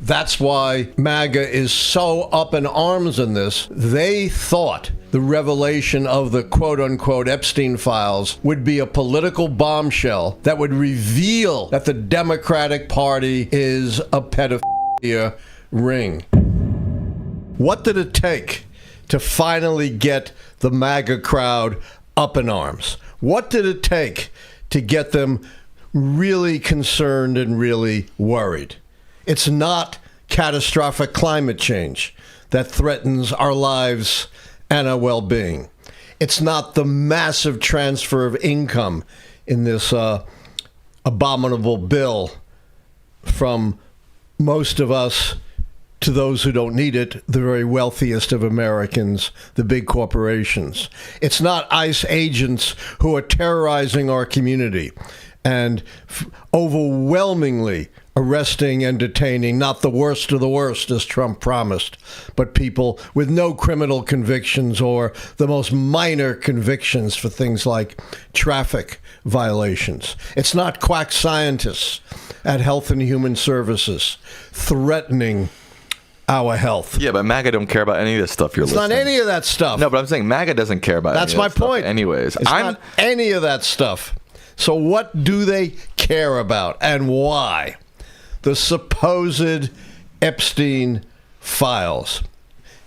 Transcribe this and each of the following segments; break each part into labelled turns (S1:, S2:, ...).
S1: that's why MAGA is so up in arms in this. They thought the revelation of the quote-unquote Epstein Files would be a political bombshell that would reveal that the Democratic Party is a pedophilia ring. What did it take to finally get the MAGA crowd up in arms? What did it take to get them really concerned and really worried? It's not catastrophic climate change that threatens our lives and our well-being. It's not the massive transfer of income in this abominable bill from most of us to those who don't need it, the very wealthiest of Americans, the big corporations. It's not ICE agents who are terrorizing our community and overwhelmingly arresting and detaining not the worst of the worst, as Trump promised, but people with no criminal convictions or the most minor convictions for things like traffic violations. It's not quack scientists at Health and Human Services threatening our health.
S2: Yeah, but MAGA don't care about any of this stuff you're listening.
S1: It's not any of that stuff.
S2: No, but I'm saying MAGA doesn't care about
S1: That's
S2: any
S1: my
S2: of that
S1: point.
S2: stuff anyways.
S1: It's not any of that stuff. So what do they care about and why? The supposed Epstein Files.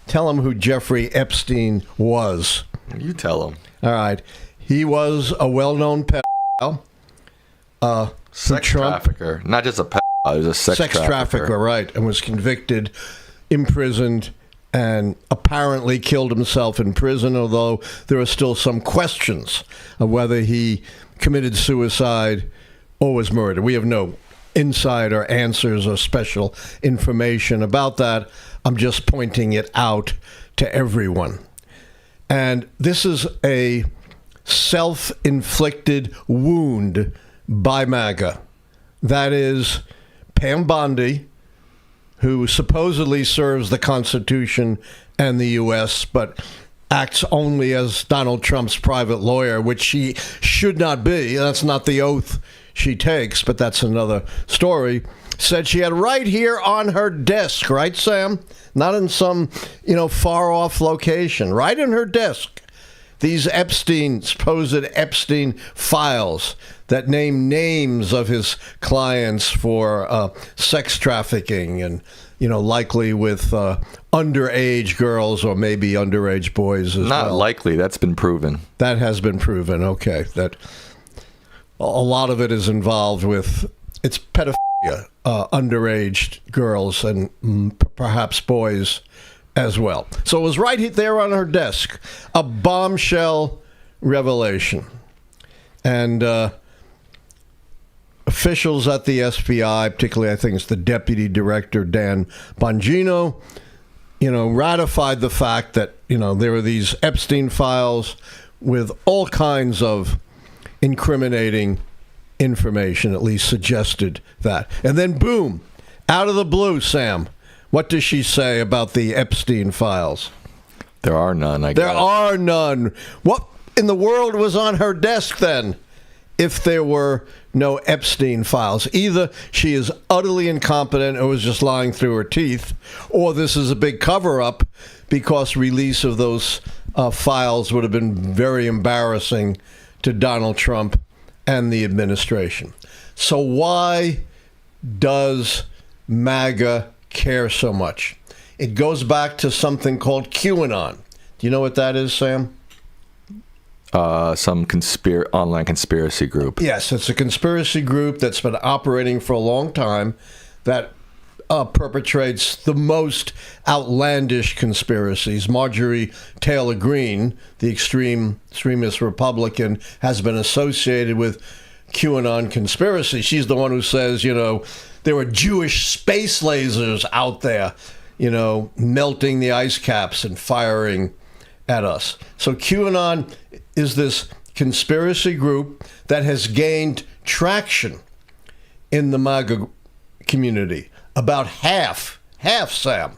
S1: Tell them who Jeffrey Epstein was.
S2: You tell them.
S1: All right. He was a well-known pedophile.
S2: Sex trafficker. Not just a pedophile. He was a sex trafficker,
S1: right. And was convicted, imprisoned, and apparently killed himself in prison, although there are still some questions of whether he committed suicide or was murdered. We have no insider answers or special information about that. I'm just pointing it out to everyone. And this is a self-inflicted wound by MAGA. That is Pam Bondi, who supposedly serves the Constitution and the U.S., but acts only as Donald Trump's private lawyer, which she should not be. That's not the oath she takes, but that's another story. Said she had right here on her desk, right, Sam? Not in some, far-off location. Right in her desk. These supposed Epstein files that name names of his clients for sex trafficking and, likely with underage girls or maybe underage boys as well.
S2: Not likely. That's been proven.
S1: That has been proven. Okay. That a lot of it is involved with, it's pedophilia, underage girls and perhaps boys as well. So it was right there on her desk, a bombshell revelation. And officials at the FBI, particularly I think it's the Deputy Director, Dan Bongino, ratified the fact that, there were these Epstein files with all kinds of incriminating information, at least suggested that. And then boom, out of the blue, Sam, what does she say about the Epstein files?
S2: There are none, I guess.
S1: There are none. What in the world was on her desk then if there were no Epstein files? Either she is utterly incompetent or was just lying through her teeth, or this is a big cover-up because release of those files would have been very embarrassing to Donald Trump and the administration. So why does MAGA care so much? It goes back to something called QAnon. Do you know what that is, Sam?
S2: Some online conspiracy group.
S1: Yes, it's a conspiracy group that's been operating for a long time that perpetrates the most outlandish conspiracies. Marjorie Taylor Greene, the extremist Republican, has been associated with QAnon conspiracy. She's the one who says, there were Jewish space lasers out there, melting the ice caps and firing at us. So QAnon is this conspiracy group that has gained traction in the MAGA community. About half, Sam,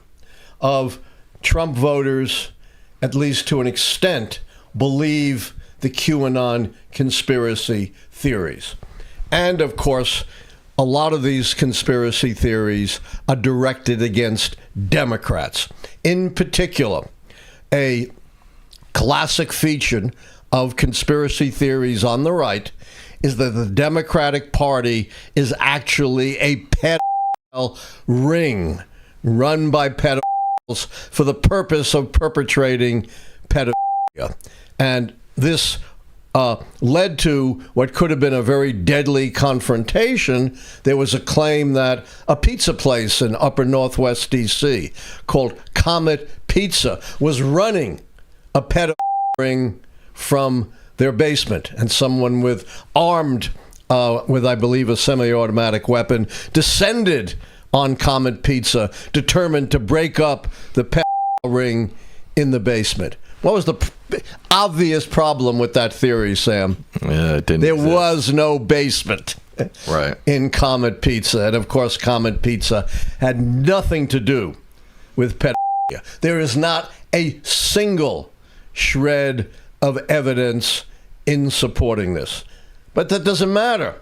S1: of Trump voters, at least to an extent, believe the QAnon conspiracy theories. And, of course, a lot of these conspiracy theories are directed against Democrats. In particular, a classic feature of conspiracy theories on the right is that the Democratic Party is actually a pedophile ring run by pedophiles for the purpose of perpetrating pedophilia. And this led to what could have been a very deadly confrontation. There was a claim that a pizza place in upper northwest D.C. called Comet Pizza was running a pedophile ring from their basement, and someone armed with, I believe, a semi-automatic weapon descended on Comet Pizza, determined to break up the pedophile ring in the basement. What was the obvious problem with that theory, Sam?
S2: Yeah, it didn't
S1: There
S2: exist.
S1: was no basement
S2: Right.
S1: in Comet Pizza. And, of course, Comet Pizza had nothing to do with pedophilia. There is not a single shred of evidence in supporting this. But that doesn't matter.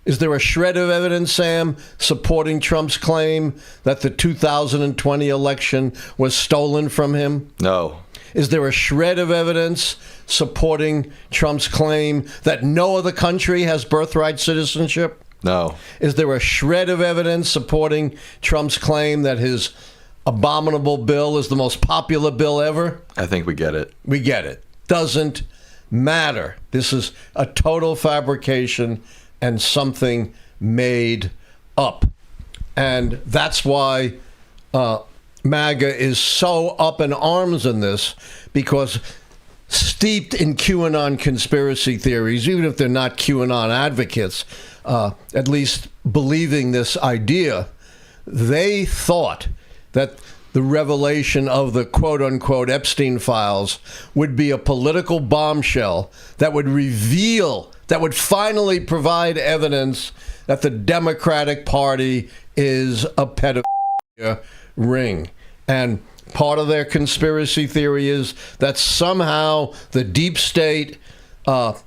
S1: Is there a shred of evidence, Sam, supporting Trump's claim that the 2020 election was stolen from him?
S2: No.
S1: Is there a shred of evidence supporting Trump's claim that no other country has birthright citizenship?
S2: No.
S1: Is there a shred of evidence supporting Trump's claim that his abominable bill is the most popular bill ever?
S2: I think we get it.
S1: We get it. Doesn't matter. This is a total fabrication and something made up. And that's why MAGA is so up in arms in this, because steeped in QAnon conspiracy theories, even if they're not QAnon advocates, at least believing this idea, they thought that the revelation of the quote-unquote Epstein Files would be a political bombshell that would reveal, that would finally provide evidence that the Democratic Party is a pedophilia ring. And part of their conspiracy theory is that somehow the deep state,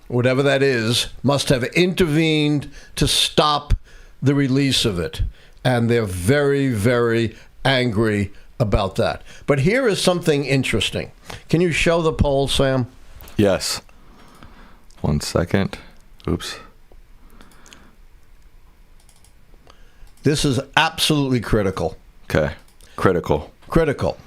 S1: whatever that is, must have intervened to stop the release of it. And they're very, very angry about that. But here is something interesting. Can you show the poll, Sam?
S2: Yes. 1 second. Oops.
S1: This is absolutely critical.
S2: Okay. Critical.
S1: Critical.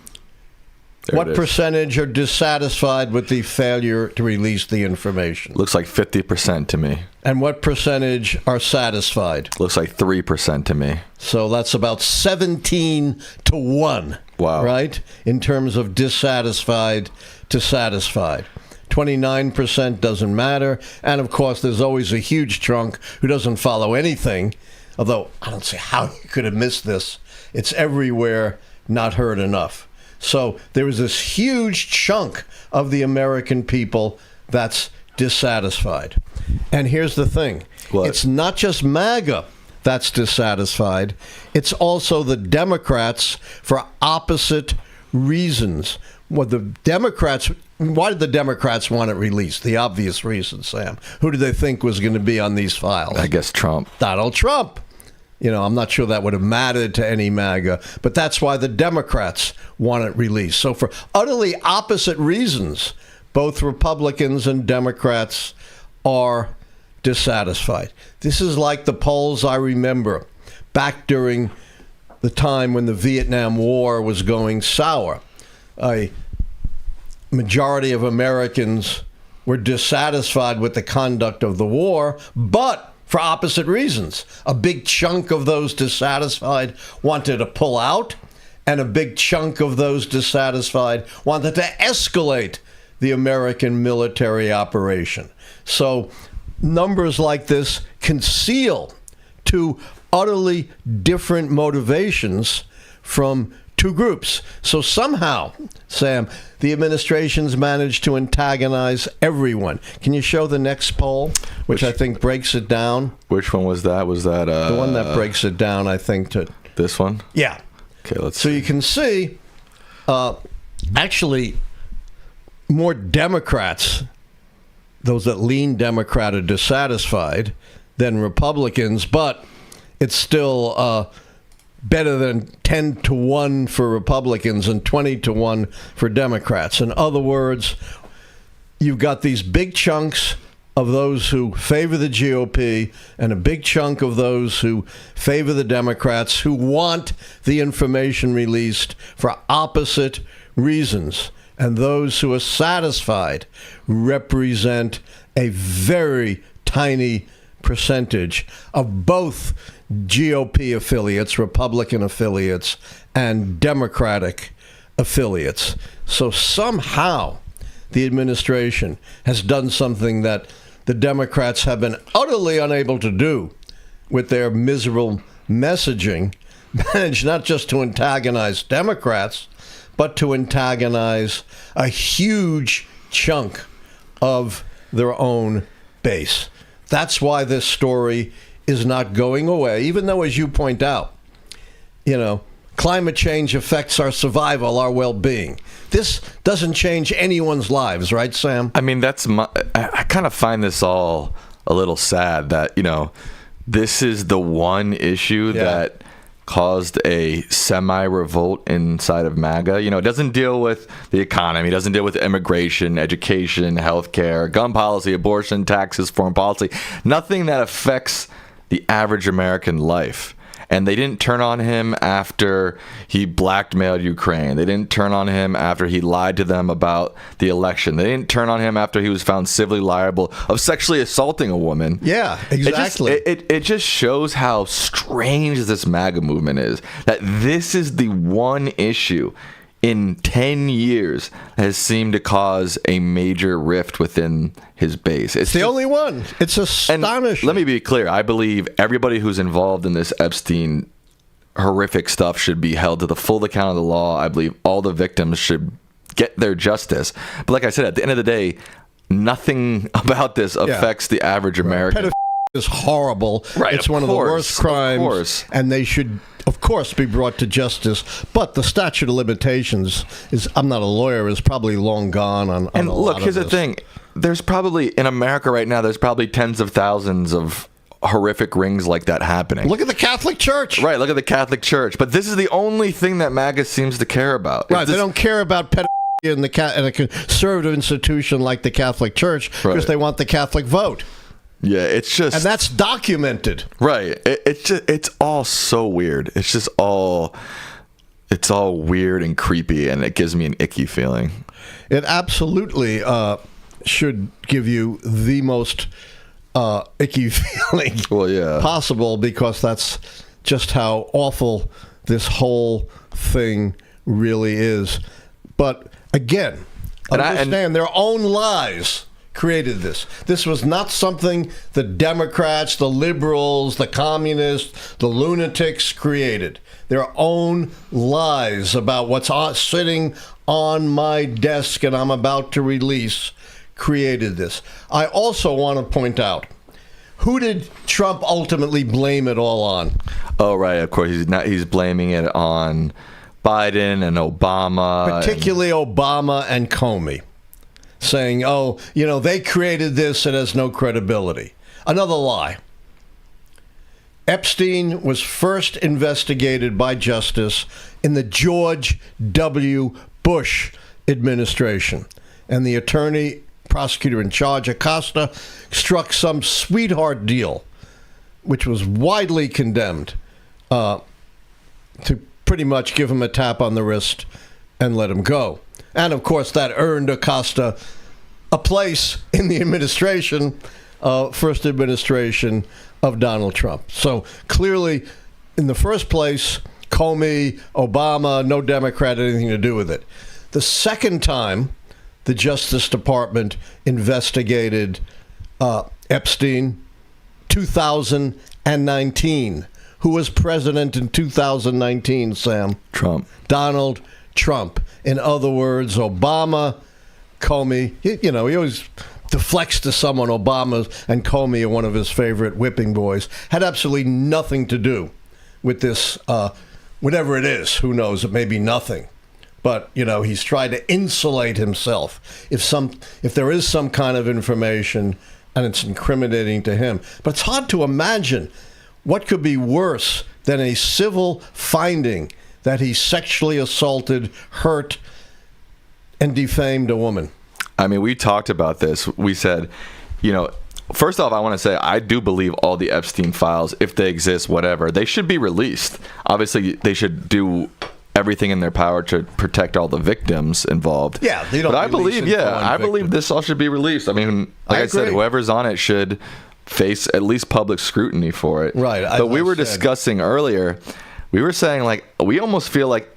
S2: There
S1: What
S2: it is.
S1: percentage are dissatisfied with the failure to release the information?
S2: Looks like 50% to me.
S1: And what percentage are satisfied?
S2: Looks like 3% to me.
S1: So that's about 17 to 1.
S2: Wow.
S1: Right? In terms of dissatisfied to satisfied. 29% doesn't matter. And of course, there's always a huge chunk who doesn't follow anything. Although, I don't see how you could have missed this. It's everywhere, not heard enough. So there is this huge chunk of the American people that's dissatisfied. And here's the thing.
S2: What?
S1: It's not just MAGA that's dissatisfied. It's also the Democrats for opposite reasons. Why did the Democrats want it released? The obvious reason, Sam. Who did they think was going to be on these files?
S2: I guess Trump.
S1: Donald Trump. You know, I'm not sure that would have mattered to any MAGA, but that's why the Democrats want it released. So for utterly opposite reasons, both Republicans and Democrats are dissatisfied. This is like the polls I remember back during the time when the Vietnam War was going sour. A majority of Americans were dissatisfied with the conduct of the war, but for opposite reasons. A big chunk of those dissatisfied wanted to pull out, and a big chunk of those dissatisfied wanted to escalate the American military operation. So numbers like this conceal two utterly different motivations from two groups. So somehow, Sam, the administration's managed to antagonize everyone. Can you show the next poll, which I think breaks it down?
S2: Which one was that? Was that
S1: The one that breaks it down, I think, to...
S2: this one?
S1: Yeah.
S2: Okay, let's
S1: So you can see, actually, more Democrats, those that lean Democrat, are dissatisfied than Republicans, but it's still better than 10-1 for Republicans and 20-1 for Democrats. In other words, you've got these big chunks of those who favor the GOP and a big chunk of those who favor the Democrats, who want the information released for opposite reasons. And those who are satisfied represent a very tiny percentage of both GOP affiliates, Republican affiliates, and Democratic affiliates. So somehow the administration has done something that the Democrats have been utterly unable to do with their miserable messaging, managed not just to antagonize Democrats, but to antagonize a huge chunk of their own base. That's why this story is not going away, even though, as you point out, climate change affects our survival, our well-being. This doesn't change anyone's lives, right, Sam?
S2: I mean, I kind of find this all a little sad that, this is the one issue that caused a semi-revolt inside of MAGA. It doesn't deal with the economy, it doesn't deal with immigration, education, healthcare, gun policy, abortion, taxes, foreign policy, nothing that affects the average American life. And they didn't turn on him after he blackmailed Ukraine. They didn't turn on him after he lied to them about the election. They didn't turn on him after he was found civilly liable of sexually assaulting a woman.
S1: Yeah, exactly.
S2: It just shows how strange this MAGA movement is. That this is the one issue in 10 years has seemed to cause a major rift within his base.
S1: It's the only one. It's astonishing.
S2: Let me be clear. I believe everybody who's involved in this Epstein horrific stuff should be held to the full account of the law. I believe all the victims should get their justice. But like I said, at the end of the day, nothing about this affects the average American.
S1: Pedophilia is horrible.
S2: Right,
S1: it's one of the worst crimes, and they should, of course, be brought to justice. But the statute of limitations is, I'm not a lawyer, is probably long gone on
S2: and
S1: a
S2: look,
S1: lot
S2: here's
S1: of
S2: the thing. There's probably, in America right now, there's probably tens of thousands of horrific rings like that happening.
S1: Look at the Catholic Church.
S2: Right, look at the Catholic Church. But this is the only thing that MAGA seems to care about.
S1: Right, they don't care about pedophilia in a conservative institution like the Catholic Church because they want the Catholic vote.
S2: Yeah, it's just...
S1: And that's documented.
S2: Right. It's all so weird. It's just all... It's all weird and creepy, and it gives me an icky feeling.
S1: It absolutely should give you the most icky feeling possible, because that's just how awful this whole thing really is. But again, understand their own lies created this. This was not something the Democrats, the liberals, the communists, the lunatics created. Their own lies about what's sitting on my desk and I'm about to release created this. I also want to point out, who did Trump ultimately blame it all on?
S2: Oh, right. Of course, he's blaming it on Biden and Obama.
S1: Particularly Obama and Comey. Saying, they created this, it has no credibility. Another lie. Epstein was first investigated by justice in the George W. Bush administration. And the attorney prosecutor in charge, Acosta, struck some sweetheart deal, which was widely condemned, to pretty much give him a tap on the wrist and let him go. And, of course, that earned Acosta a place in the administration, first administration of Donald Trump. So clearly, in the first place, Comey, Obama, no Democrat had anything to do with it. The second time the Justice Department investigated Epstein, 2019. Who was president in 2019, Sam?
S2: Trump.
S1: Donald Trump. In other words, Obama, Comey, he always deflects to someone. Obama and Comey are one of his favorite whipping boys. Had absolutely nothing to do with this, whatever it is. Who knows? It may be nothing. But, he's tried to insulate himself. If there is some kind of information and it's incriminating to him. But it's hard to imagine what could be worse than a civil finding that he sexually assaulted, hurt, and defamed a woman.
S2: I mean, we talked about this. We said, first off, I want to say I do believe all the Epstein files, if they exist, whatever, they should be released. Obviously, they should do everything in their power to protect all the victims involved.
S1: Yeah, they don't.
S2: But I believe this all should be released. I mean, like I said, whoever's on it should face at least public scrutiny for it.
S1: Right.
S2: But we were discussing earlier, we were saying, like, we almost feel like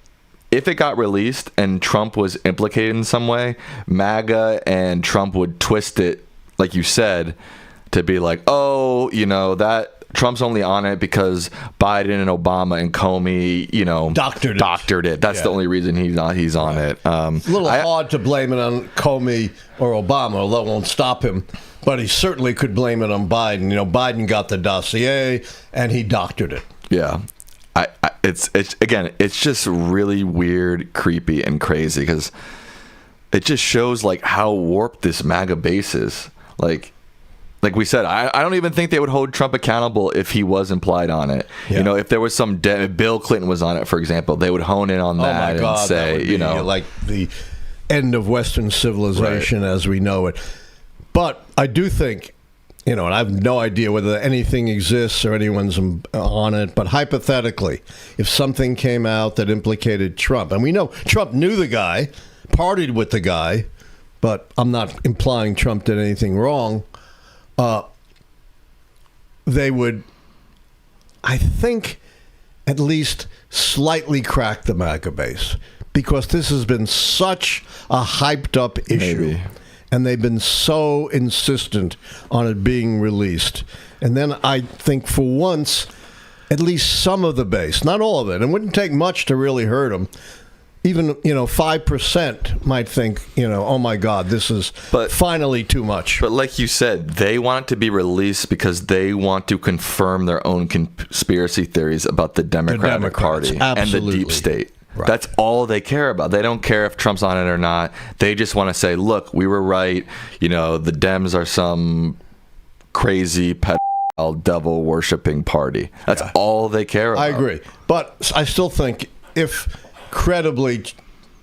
S2: if it got released and Trump was implicated in some way, MAGA and Trump would twist it, like you said, to be like, oh, that Trump's only on it because Biden and Obama and Comey, doctored it. That's the only reason he's on it.
S1: A little hard to blame it on Comey or Obama, although it won't stop him. But he certainly could blame it on Biden. Biden got the dossier and he doctored it.
S2: Yeah. It's just really weird, creepy, and crazy because it just shows like how warped this MAGA base is. Like we said, I don't even think they would hold Trump accountable if he was implied on it. Yeah. If there was if Bill Clinton was on it, for example, they would hone in on that and say,
S1: that would be like the end of Western civilization as we know it. But I do think, and I have no idea whether anything exists or anyone's on it, but hypothetically, if something came out that implicated Trump, and we know Trump knew the guy, partied with the guy, but I'm not implying Trump did anything wrong, they would, I think, at least slightly crack the MAGA base, because this has been such a hyped up issue.
S2: Maybe.
S1: And they've been so insistent on it being released. And then I think for once, at least some of the base, not all of it, it wouldn't take much to really hurt them. Even, 5% might think, oh my God, this is finally too much.
S2: But like you said, they want it to be released because they want to confirm their own conspiracy theories about the Democratic Party and the deep state. Right. That's all they care about. They don't care if Trump's on it or not. They just want to say, look, we were right. The Dems are some crazy pedophile, devil-worshipping party. That's all they care about.
S1: I agree. But I still think if credibly,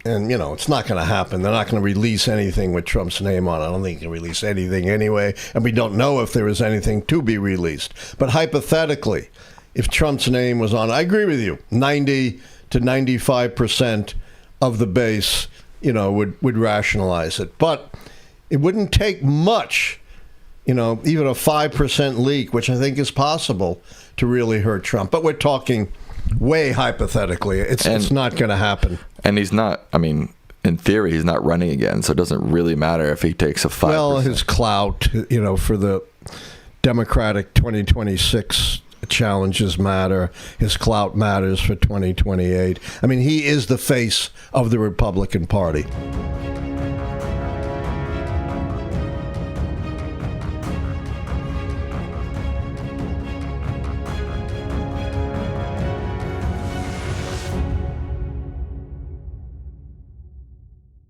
S1: and, it's not going to happen. They're not going to release anything with Trump's name on it. I don't think they can release anything anyway. And we don't know if there is anything to be released. But hypothetically, if Trump's name was on it, I agree with you, 90 to 95% of the base, would rationalize it. But it wouldn't take much, even a 5% leak, which I think is possible, to really hurt Trump. But we're talking way hypothetically. It's not going to happen. And
S2: he's not, in theory, he's not running again, so it doesn't really matter if he takes a 5%.
S1: Well, his clout, for the Democratic 2026 challenges matter. His clout matters for 2028. He is the face of the Republican Party.